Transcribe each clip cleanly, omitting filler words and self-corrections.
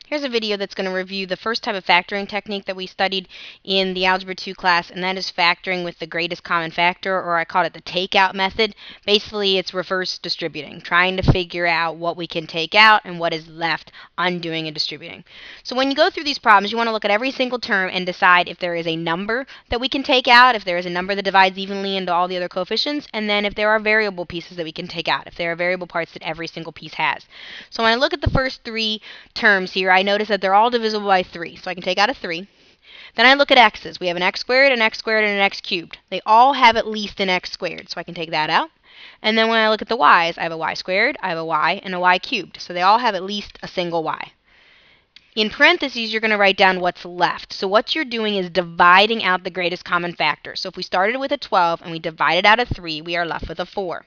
Here's a video that's going to review the first type of factoring technique that we studied in the Algebra II class, and that is factoring with the greatest common factor, or I call it the takeout method. Basically, it's reverse distributing, trying to figure out what we can take out and what is left, undoing and distributing. So when you go through these problems, you want to look at every single term and decide if there is a number that we can take out, if there is a number that divides evenly into all the other coefficients, and then if there are variable pieces that we can take out, if there are variable parts that every single piece has. So when I look at the first three terms here, I notice that they're all divisible by 3, so I can take out a 3. Then I look at x's. We have an x squared, an x squared, and an x cubed. They all have at least an x squared, so I can take that out. And then when I look at the y's, I have a y squared, I have a y, and a y cubed. So they all have at least a single y. In parentheses, you're going to write down what's left. So what you're doing is dividing out the greatest common factor. So if we started with a 12 and we divided out a 3, we are left with a 4.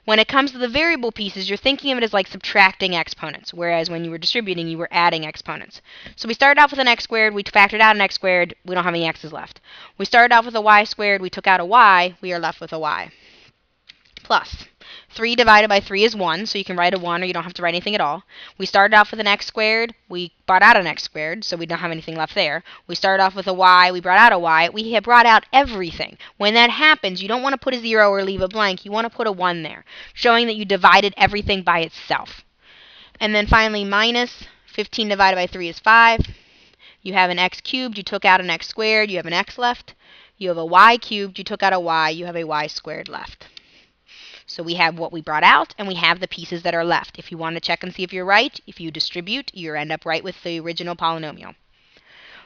When it comes to the variable pieces, you're thinking of it as like subtracting exponents, whereas when you were distributing, you were adding exponents. So we started off with an x squared, we factored out an x squared, we don't have any x's left. We started off with a y squared, we took out a y, we are left with a y. Plus, 3 divided by 3 is 1, so you can write a 1 or you don't have to write anything at all. We started off with an x squared, we brought out an x squared, so we don't have anything left there. We started off with a y, we brought out a y. We have brought out everything. When that happens, you don't want to put a 0 or leave it blank. You want to put a 1 there, showing that you divided everything by itself. And then finally, minus 15 divided by 3 is 5. You have an x cubed, you took out an x squared, you have an x left. You have a y cubed, you took out a y, you have a y squared left. So we have what we brought out, and we have the pieces that are left. If you want to check and see if you're right, if you distribute, you end up right with the original polynomial.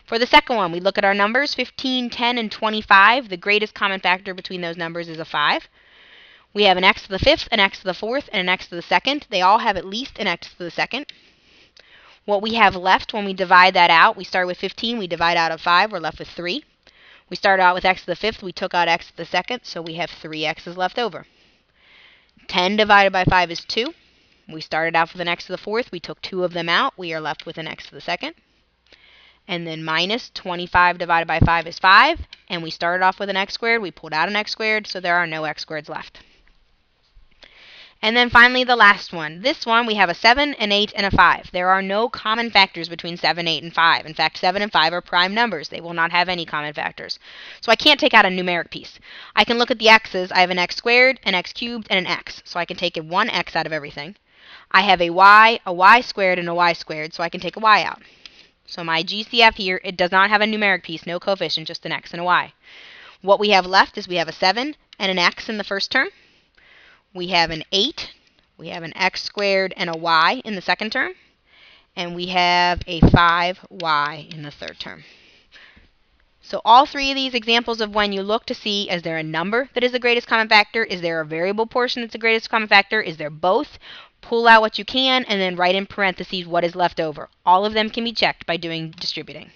For the second one, we look at our numbers, 15, 10, and 25. The greatest common factor between those numbers is a 5. We have an x to the 5th, an x to the 4th, and an x to the 2nd. They all have at least an x to the 2nd. What we have left when we divide that out, we start with 15, we divide out of 5, we're left with 3. We started out with x to the 5th, we took out x to the 2nd, so we have 3 x's left over. 10 divided by 5 is 2. We started out with an x to the 4th. We took 2 of them out. We are left with an x to the 2nd. And then minus 25 divided by 5 is 5. And we started off with an x squared. We pulled out an x squared, so there are no x squareds left. And then finally the last one. This one we have a 7, an 8, and a 5. There are no common factors between 7, 8, and 5. In fact, 7 and 5 are prime numbers. They will not have any common factors. So I can't take out a numeric piece. I can look at the x's. I have an x squared, an x cubed, and an x. So I can take one x out of everything. I have a y squared, and a y squared, so I can take a y out. So my GCF here, it does not have a numeric piece, no coefficient, just an x and a y. What we have left is we have a 7 and an x in the first term. We have an 8, we have an x squared and a y in the second term, and we have a 5y in the third term. So all three of these examples of when you look to see, is there a number that is the greatest common factor? Is there a variable portion that's the greatest common factor? Is there both? Pull out what you can and then write in parentheses what is left over. All of them can be checked by doing distributing.